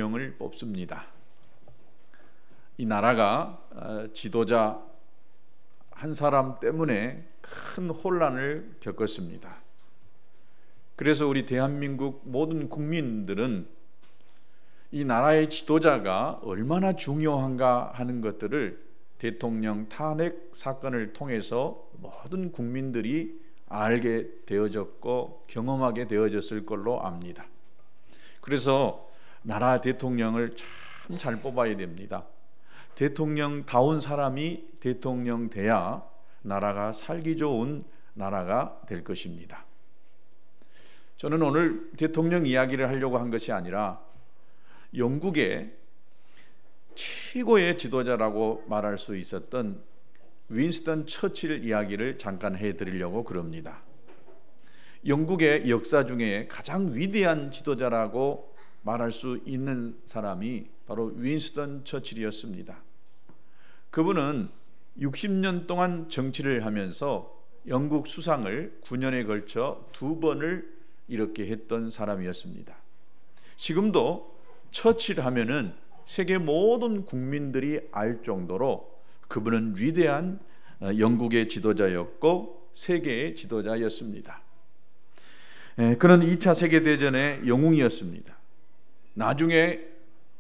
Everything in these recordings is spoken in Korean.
대통령을 뽑습니다. 이 나라가 지도자 한 사람 때문에 큰 혼란을 겪었습니다. 그래서 우리 대한민국 모든 국민들은 이 나라의 지도자가 얼마나 중요한가 하는 것들을 대통령 탄핵 사건을 통해서 모든 국민들이 알게 되어졌고 경험하게 되어졌을 걸로 압니다. 그래서 나라 대통령을 참 잘 뽑아야 됩니다. 대통령다운 사람이 대통령 돼야 나라가 살기 좋은 나라가 될 것입니다. 저는 오늘 대통령 이야기를 하려고 한 것이 아니라 영국의 최고의 지도자라고 말할 수 있었던 윈스턴 처칠 이야기를 잠깐 해드리려고 그럽니다. 영국의 역사 중에 가장 위대한 지도자라고 말할 수 있는 사람이 바로 윈스턴 처칠이었습니다. 그분은 60년 동안 정치를 하면서 영국 수상을 9년에 걸쳐 2번을 이렇게 했던 사람이었습니다. 지금도 처칠 하면은 세계 모든 국민들이 알 정도로 그분은 위대한 영국의 지도자였고 세계의 지도자였습니다. 그는 2차 세계대전의 영웅이었습니다. 나중에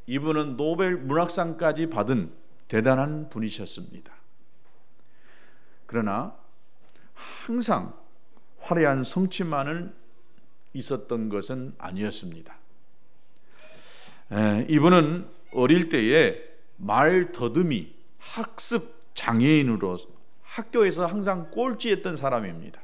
이분은 노벨 문학상까지 받은 대단한 분이셨습니다. 그러나 항상 화려한 성취만은 있었던 것은 아니었습니다. 이분은 어릴 때에 말 더듬이 학습 장애인으로 학교에서 항상 꼴찌했던 사람입니다.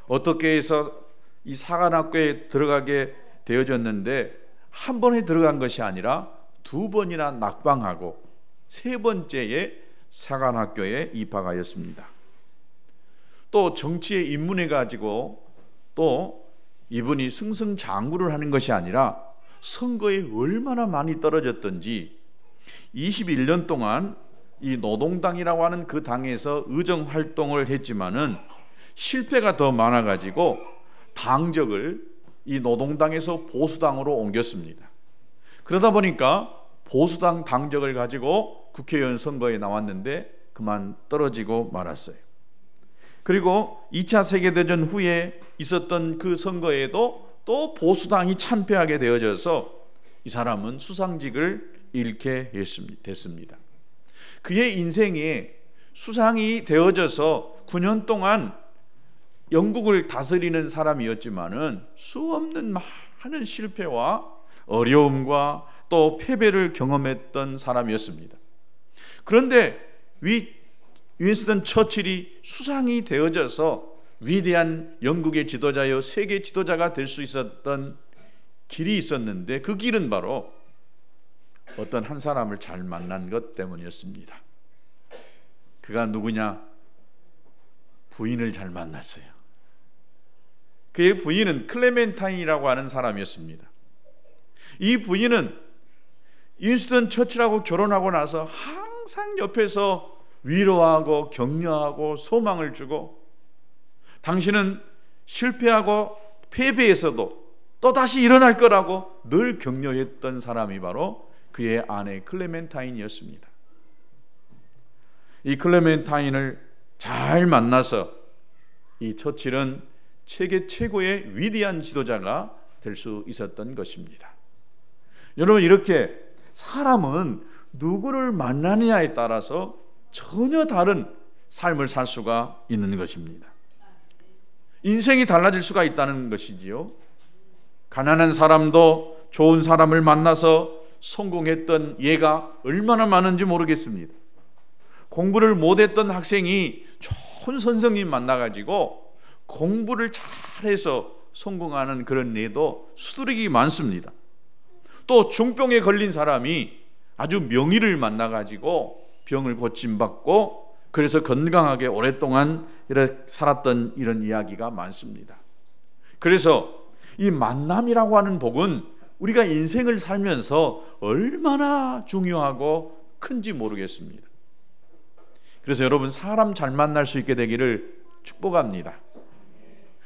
어떻게 해서 이 사관학교에 들어가게 되어졌는데 한 번에 들어간 것이 아니라 2번이나 낙방하고 3번째에 사관학교에 입학하였습니다. 또 정치에 입문해 가지고 또 이분이 승승장구를 하는 것이 아니라 선거에 얼마나 많이 떨어졌던지 21년 동안 이 노동당이라고 하는 그 당에서 의정 활동을 했지만은 실패가 더 많아 가지고 당적을 이 노동당에서 보수당으로 옮겼습니다. 그러다 보니까 보수당 당적을 가지고 국회의원 선거에 나왔는데 그만 떨어지고 말았어요. 그리고 2차 세계대전 후에 있었던 그 선거에도 또 보수당이 참패하게 되어져서 이 사람은 수상직을 잃게 됐습니다. 그의 인생에 수상이 되어져서 9년 동안 영국을 다스리는 사람이었지만은 수없는 많은 실패와 어려움과 또 패배를 경험했던 사람이었습니다. 그런데 윈스턴 처칠이 수상이 되어져서 위대한 영국의 지도자여 세계 지도자가 될 수 있었던 길이 있었는데 그 길은 바로 어떤 한 사람을 잘 만난 것 때문이었습니다. 그가 누구냐? 부인을 잘 만났어요. 그의 부인은 클레멘타인이라고 하는 사람이었습니다. 이 부인은 윈스턴 처칠하고 결혼하고 나서 항상 옆에서 위로하고 격려하고 소망을 주고 당신은 실패하고 패배에서도 또다시 일어날 거라고 늘 격려했던 사람이 바로 그의 아내 클레멘타인이었습니다. 이 클레멘타인을 잘 만나서 이 처칠은 세계 최고의 위대한 지도자가 될 수 있었던 것입니다. 여러분, 이렇게 사람은 누구를 만나느냐에 따라서 전혀 다른 삶을 살 수가 있는 것입니다. 인생이 달라질 수가 있다는 것이지요. 가난한 사람도 좋은 사람을 만나서 성공했던 예가 얼마나 많은지 모르겠습니다. 공부를 못했던 학생이 좋은 선생님 만나가지고 공부를 잘해서 성공하는 그런 예도 수두룩이 많습니다. 또 중병에 걸린 사람이 아주 명의를 만나가지고 병을 고침받고 그래서 건강하게 오랫동안 살았던 이런 이야기가 많습니다. 그래서 이 만남이라고 하는 복은 우리가 인생을 살면서 얼마나 중요하고 큰지 모르겠습니다. 그래서 여러분, 사람 잘 만날 수 있게 되기를 축복합니다.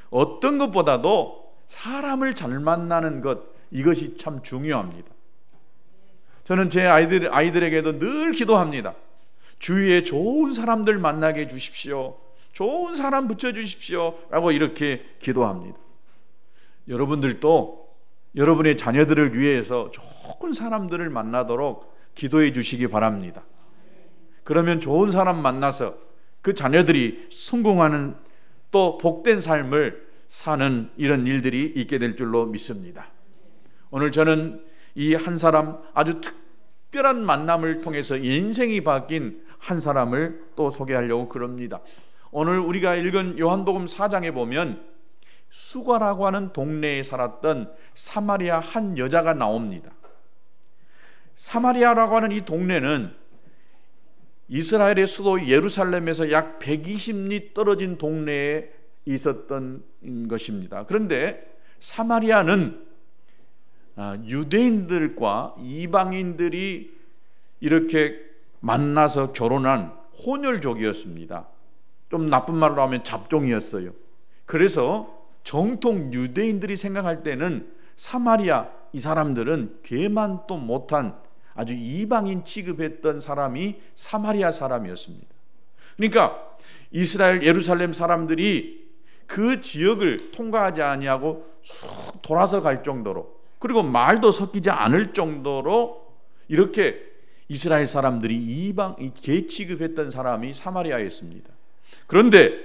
어떤 것보다도 사람을 잘 만나는 것, 이것이 참 중요합니다. 저는 제 아이들에게도 늘 기도합니다. 주위에 좋은 사람들 만나게 해주십시오. 좋은 사람 붙여주십시오. 라고 이렇게 기도합니다. 여러분들도 여러분의 자녀들을 위해서 좋은 사람들을 만나도록 기도해 주시기 바랍니다. 그러면 좋은 사람 만나서 그 자녀들이 성공하는 또 복된 삶을 사는 이런 일들이 있게 될 줄로 믿습니다. 오늘 저는 이 한 사람, 아주 특별한 만남을 통해서 인생이 바뀐 한 사람을 또 소개하려고 그럽니다. 오늘 우리가 읽은 요한복음 4장에 보면 수가라고 하는 동네에 살았던 사마리아 한 여자가 나옵니다. 사마리아라고 하는 이 동네는 이스라엘의 수도 예루살렘에서 약 120리 떨어진 동네에 있었던 것입니다. 그런데 사마리아는 유대인들과 이방인들이 이렇게 만나서 결혼한 혼혈족이었습니다. 좀 나쁜 말로 하면 잡종이었어요. 그래서 정통 유대인들이 생각할 때는 사마리아 이 사람들은 괴만도 못한 아주 이방인 취급했던 사람이 사마리아 사람이었습니다. 그러니까 이스라엘 예루살렘 사람들이 그 지역을 통과하지 아니하고 쑥 돌아서 갈 정도로, 그리고 말도 섞이지 않을 정도로 이렇게 이스라엘 사람들이 이방 개 취급했던 사람이 사마리아였습니다. 그런데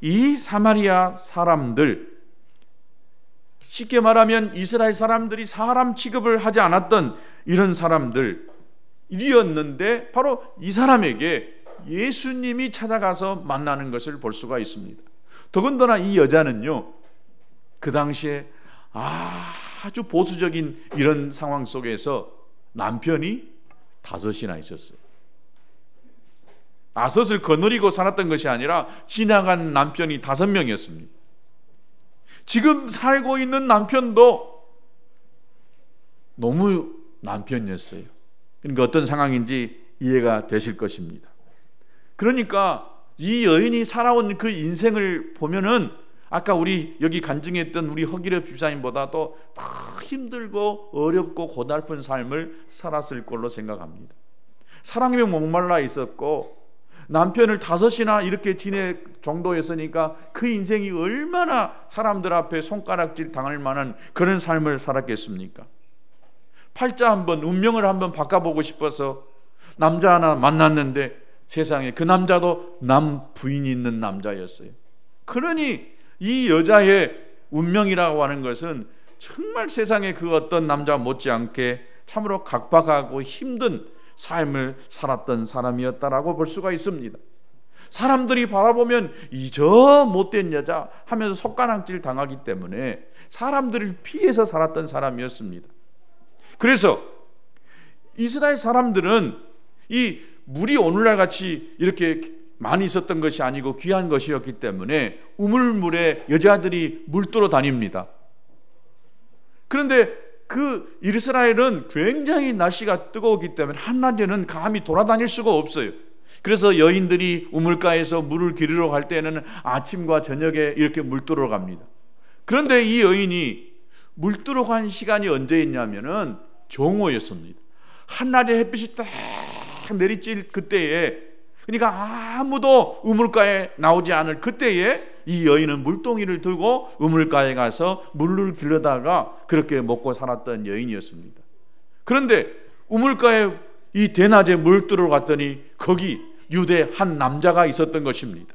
이 사마리아 사람들, 쉽게 말하면 이스라엘 사람들이 사람 취급을 하지 않았던 이런 사람들이었는데 바로 이 사람에게 예수님이 찾아가서 만나는 것을 볼 수가 있습니다. 더군다나 이 여자는요, 그 당시에 아주 보수적인 이런 상황 속에서 남편이 5이나 있었어요. 5을 거느리고 살았던 것이 아니라 지나간 남편이 5명이었습니다. 지금 살고 있는 남편도 너무 남편이었어요. 그러니까 어떤 상황인지 이해가 되실 것입니다. 그러니까 이 여인이 살아온 그 인생을 보면은 아까 우리 여기 간증했던 우리 허기럽 집사님보다도 더 힘들고 어렵고 고달픈 삶을 살았을 걸로 생각합니다. 사랑에 목말라 있었고 남편을 5이나 이렇게 지낼 정도였으니까 그 인생이 얼마나 사람들 앞에 손가락질 당할 만한 그런 삶을 살았겠습니까? 팔자 한번, 운명을 한번 바꿔보고 싶어서 남자 하나 만났는데 세상에 그 남자도 남 부인이 있는 남자였어요. 그러니 이 여자의 운명이라고 하는 것은 정말 세상에 그 어떤 남자 못지않게 참으로 각박하고 힘든 삶을 살았던 사람이었다라고 볼 수가 있습니다. 사람들이 바라보면 이 저 못된 여자 하면서 손가락질 당하기 때문에 사람들을 피해서 살았던 사람이었습니다. 그래서 이스라엘 사람들은 이 물이 오늘날 같이 이렇게 많이 있었던 것이 아니고 귀한 것이었기 때문에 우물물에 여자들이 물들어 다닙니다. 그런데 그 이스라엘은 굉장히 날씨가 뜨거웠기 때문에 한낮에는 감히 돌아다닐 수가 없어요. 그래서 여인들이 우물가에서 물을 기르러 갈 때는 아침과 저녁에 이렇게 물들어 갑니다. 그런데 이 여인이 물들어 간 시간이 언제였냐면은 정오였습니다. 한낮에 햇빛이 딱 내리쬐 그때에, 그러니까 아무도 우물가에 나오지 않을 그때에 이 여인은 물동이를 들고 우물가에 가서 물을 길러다가 그렇게 먹고 살았던 여인이었습니다. 그런데 우물가에 이 대낮에 물 들어 갔더니 거기 유대 한 남자가 있었던 것입니다.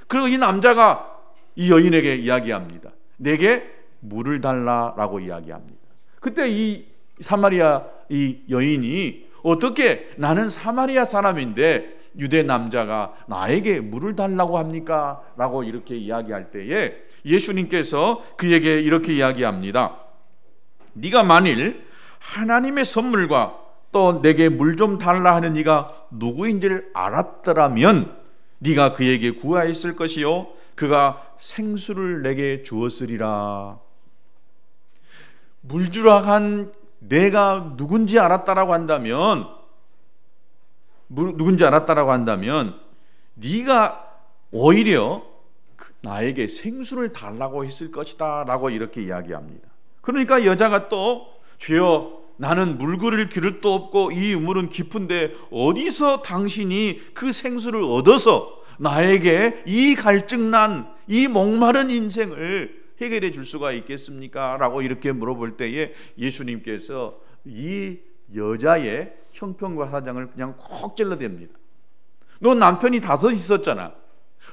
그리고 이 남자가 이 여인에게 이야기합니다. 내게 물을 달라라고 이야기합니다. 그때 이 사마리아 이 여인이 어떻게 나는 사마리아 사람인데 유대 남자가 나에게 물을 달라고 합니까? 라고 이렇게 이야기할 때에 예수님께서 그에게 이렇게 이야기합니다. 네가 만일 하나님의 선물과 또 내게 물 좀 달라 하는 이가 누구인지를 알았더라면 네가 그에게 구하였을 것이요 그가 생수를 내게 주었으리라. 물 주러 간 내가 누군지 알았다라고 한다면 네가 오히려 나에게 생수를 달라고 했을 것이다 라고 이렇게 이야기합니다. 그러니까 여자가 또 주여 나는 물 그릴 기름도 없고 이 우물은 깊은데 어디서 당신이 그 생수를 얻어서 나에게 이 갈증난 이 목마른 인생을 해결해 줄 수가 있겠습니까? 라고 이렇게 물어볼 때에 예수님께서 이 여자의 형편과 사정을 그냥 콕 찔러댑니다. 너 남편이 5 있었잖아.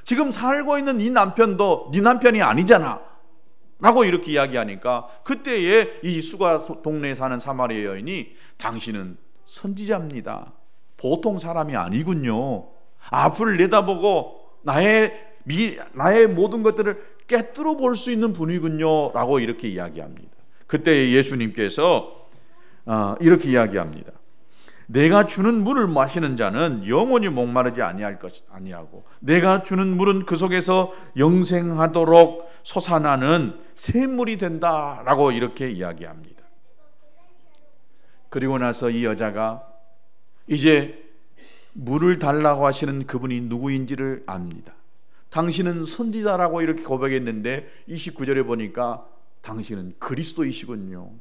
지금 살고 있는 이 남편도 네 남편이 아니잖아 라고 이렇게 이야기하니까 그때에 이 수가 동네에 사는 사마리아 여인이 당신은 선지자입니다. 보통 사람이 아니군요. 앞을 내다보고 나의 모든 것들을 깨뜨려 볼 수 있는 분이군요 라고 이렇게 이야기합니다. 그때 예수님께서 이렇게 이야기합니다. 내가 주는 물을 마시는 자는 영원히 목마르지 아니하고 내가 주는 물은 그 속에서 영생하도록 솟아나는 샘물이 된다 라고 이렇게 이야기합니다. 그리고 나서 이 여자가 이제 물을 달라고 하시는 그분이 누구인지를 압니다. 당신은 선지자라고 이렇게 고백했는데 29절에 보니까 당신은 그리스도이시군요.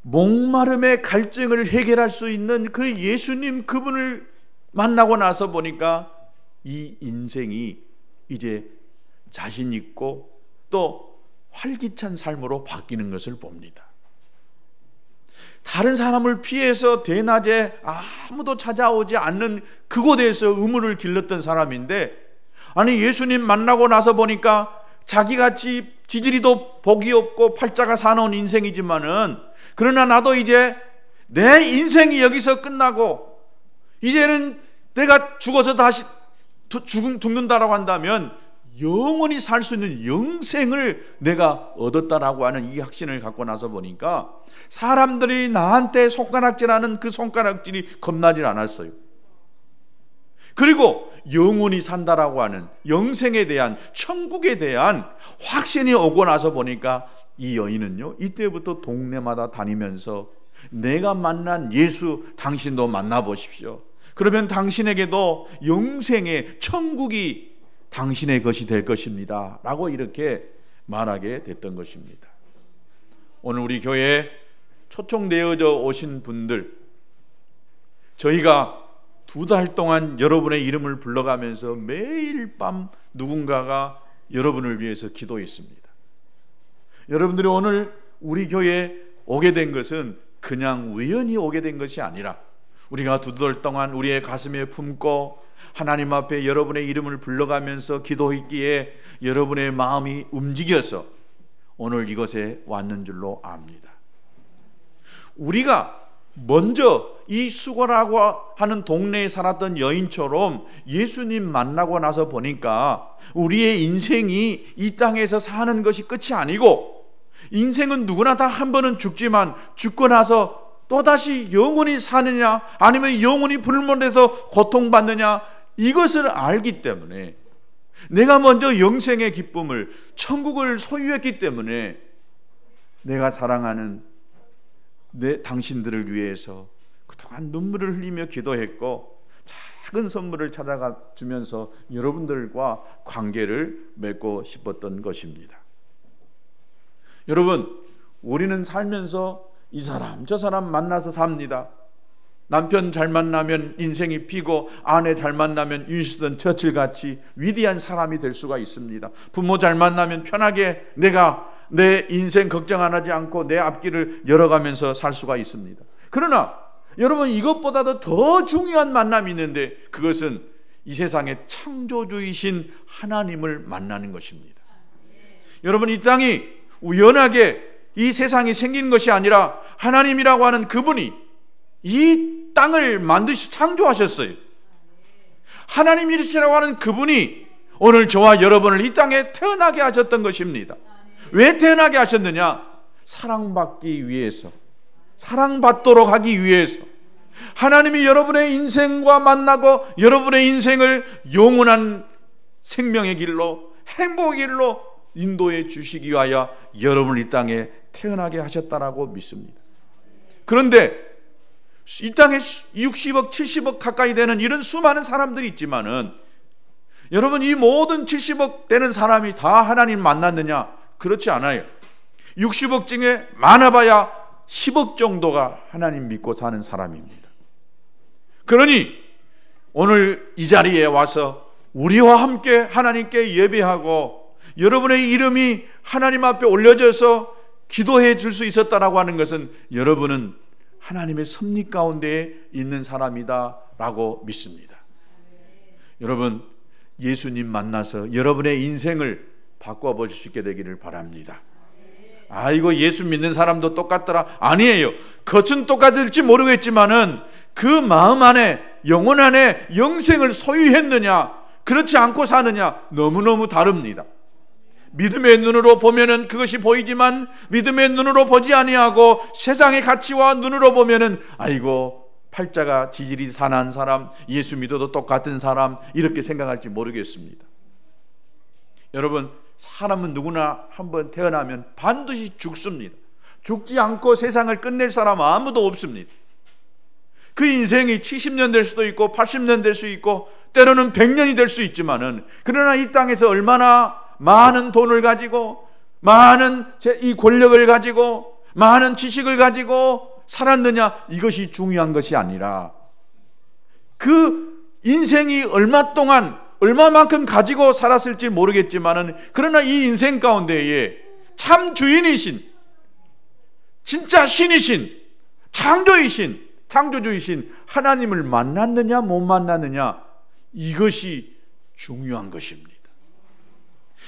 목마름의 갈증을 해결할 수 있는 그 예수님 그분을 만나고 나서 보니까 이 인생이 이제 자신 있고 또 활기찬 삶으로 바뀌는 것을 봅니다. 다른 사람을 피해서 대낮에 아무도 찾아오지 않는 그곳에서 우물을 길렀던 사람인데 아니 예수님 만나고 나서 보니까 자기같이 지지리도 복이 없고 팔자가 사나운 인생이지만은 그러나 나도 이제 내 인생이 여기서 끝나고 이제는 내가 죽어서 다시 죽는다라고 한다면 영원히 살 수 있는 영생을 내가 얻었다라고 하는 이 확신을 갖고 나서 보니까 사람들이 나한테 손가락질하는 그 손가락질이 겁나질 않았어요. 그리고 영원히 산다라고 하는 영생에 대한 천국에 대한 확신이 오고 나서 보니까 이 여인은요 이때부터 동네마다 다니면서 내가 만난 예수 당신도 만나보십시오. 그러면 당신에게도 영생의 천국이 당신의 것이 될 것입니다 라고 이렇게 말하게 됐던 것입니다. 오늘 우리 교회에 초청되어져 오신 분들, 저희가 2달 동안 여러분의 이름을 불러가면서 매일 밤 누군가가 여러분을 위해서 기도했습니다. 여러분들이 오늘 우리 교회에 오게 된 것은 그냥 우연히 오게 된 것이 아니라 우리가 2달 동안 우리의 가슴에 품고 하나님 앞에 여러분의 이름을 불러가면서 기도했기에 여러분의 마음이 움직여서 오늘 이곳에 왔는 줄로 압니다. 우리가 먼저 이 수고라고 하는 동네에 살았던 여인처럼 예수님 만나고 나서 보니까 우리의 인생이 이 땅에서 사는 것이 끝이 아니고 인생은 누구나 다 한 번은 죽지만 죽고 나서 또다시 영원히 사느냐 아니면 영원히 불못에서 고통받느냐 이것을 알기 때문에 내가 먼저 영생의 기쁨을 천국을 소유했기 때문에 내가 사랑하는 당신들을 위해서 그동안 눈물을 흘리며 기도했고 작은 선물을 찾아가 주면서 여러분들과 관계를 맺고 싶었던 것입니다. 여러분, 우리는 살면서 이 사람 저 사람 만나서 삽니다. 남편 잘 만나면 인생이 피고 아내 잘 만나면 윈스턴 처칠같이 위대한 사람이 될 수가 있습니다. 부모 잘 만나면 편하게 내가 내 인생 걱정 안 하지 않고 내 앞길을 열어가면서 살 수가 있습니다. 그러나 여러분 이것보다도 더 중요한 만남이 있는데 그것은 이 세상의 창조주이신 하나님을 만나는 것입니다. 여러분 이 땅이 우연하게 이 세상이 생긴 것이 아니라 하나님이라고 하는 그분이 이 땅을 창조하셨어요. 하나님이시라고 하는 그분이 오늘 저와 여러분을 이 땅에 태어나게 하셨던 것입니다. 왜 태어나게 하셨느냐? 사랑받기 위해서, 사랑받도록 하기 위해서 하나님이 여러분의 인생과 만나고 여러분의 인생을 영원한 생명의 길로 행복의 길로 인도해 주시기 위하여 여러분을 이 땅에 태어나게 하셨다라고 믿습니다. 그런데 이 땅에 60억, 70억 가까이 되는 이런 수많은 사람들이 있지만은 여러분 이 모든 70억 되는 사람이 다 하나님 만났느냐? 그렇지 않아요. 60억 중에 많아봐야 10억 정도가 하나님 믿고 사는 사람입니다. 그러니 오늘 이 자리에 와서 우리와 함께 하나님께 예배하고 여러분의 이름이 하나님 앞에 올려져서 기도해 줄 수 있었다라고 하는 것은 여러분은 하나님의 섭리 가운데에 있는 사람이다 라고 믿습니다. 여러분, 예수님 만나서 여러분의 인생을 바꿔보실 수 있게 되기를 바랍니다. 이거 예수 믿는 사람도 똑같더라. 아니에요. 겉은 똑같을지 모르겠지만은 그 마음 안에, 영혼 안에 영생을 소유했느냐, 그렇지 않고 사느냐, 너무너무 다릅니다. 믿음의 눈으로 보면은 그것이 보이지만 믿음의 눈으로 보지 아니하고 세상의 가치와 눈으로 보면은 아이고 팔자가 지질이 산한 사람, 예수 믿어도 똑같은 사람, 이렇게 생각할지 모르겠습니다. 여러분, 사람은 누구나 한번 태어나면 반드시 죽습니다. 죽지 않고 세상을 끝낼 사람은 아무도 없습니다. 그 인생이 70년 될 수도 있고 80년 될 수 있고 때로는 100년이 될 수 있지만은, 그러나 이 땅에서 얼마나 많은 돈을 가지고 많은 이 권력을 가지고 많은 지식을 가지고 살았느냐, 이것이 중요한 것이 아니라 그 인생이 얼마 동안 얼마만큼 가지고 살았을지 모르겠지만은, 그러나 이 인생 가운데에 참 주인이신, 진짜 신이신, 창조주이신 하나님을 만났느냐 못 만났느냐, 이것이 중요한 것입니다.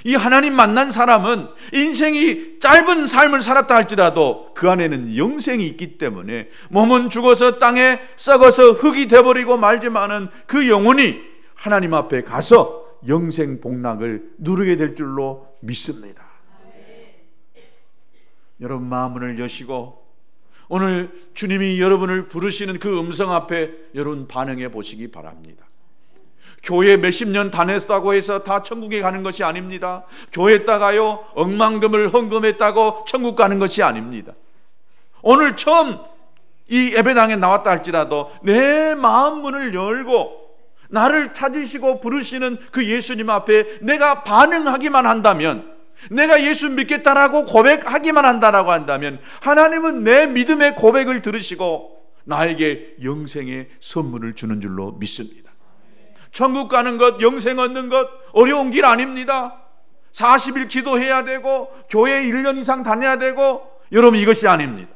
이 하나님 만난 사람은 인생이 짧은 삶을 살았다 할지라도 그 안에는 영생이 있기 때문에 몸은 죽어서 땅에 썩어서 흙이 되어버리고 말지만은 그 영혼이 하나님 앞에 가서 영생 복락을 누리게 될 줄로 믿습니다. 여러분, 마음을 여시고 오늘 주님이 여러분을 부르시는 그 음성 앞에 여러분 반응해 보시기 바랍니다. 교회 몇십 년 다녔다고 해서 다 천국에 가는 것이 아닙니다. 교회에다가요 억만금을 헌금했다고 천국 가는 것이 아닙니다. 오늘 처음 이 예배당에 나왔다 할지라도 내 마음 문을 열고 나를 찾으시고 부르시는 그 예수님 앞에 내가 반응하기만 한다면, 내가 예수 믿겠다라고 고백하기만 한다면 하나님은 내 믿음의 고백을 들으시고 나에게 영생의 선물을 주는 줄로 믿습니다. 천국 가는 것, 영생 얻는 것 어려운 길 아닙니다. 40일 기도해야 되고 교회 1년 이상 다녀야 되고, 여러분, 이것이 아닙니다.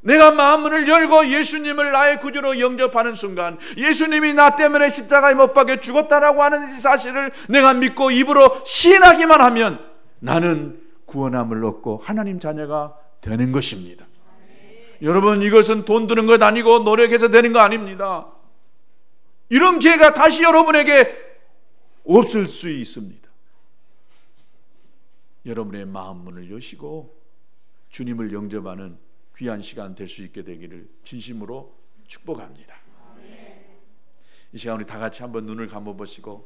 내가 마음문을 열고 예수님을 나의 구주로 영접하는 순간, 예수님이 나 때문에 십자가에 못 박혀 죽었다라고 하는 이 사실을 내가 믿고 입으로 시인하기만 하면 나는 구원함을 얻고 하나님 자녀가 되는 것입니다. 여러분, 이것은 돈 드는 것 아니고 노력해서 되는 거 아닙니다. 이런 기회가 다시 여러분에게 없을 수 있습니다. 여러분의 마음 문을 여시고 주님을 영접하는 귀한 시간 될 수 있게 되기를 진심으로 축복합니다. 이 시간 우리 다 같이 한번 눈을 감아보시고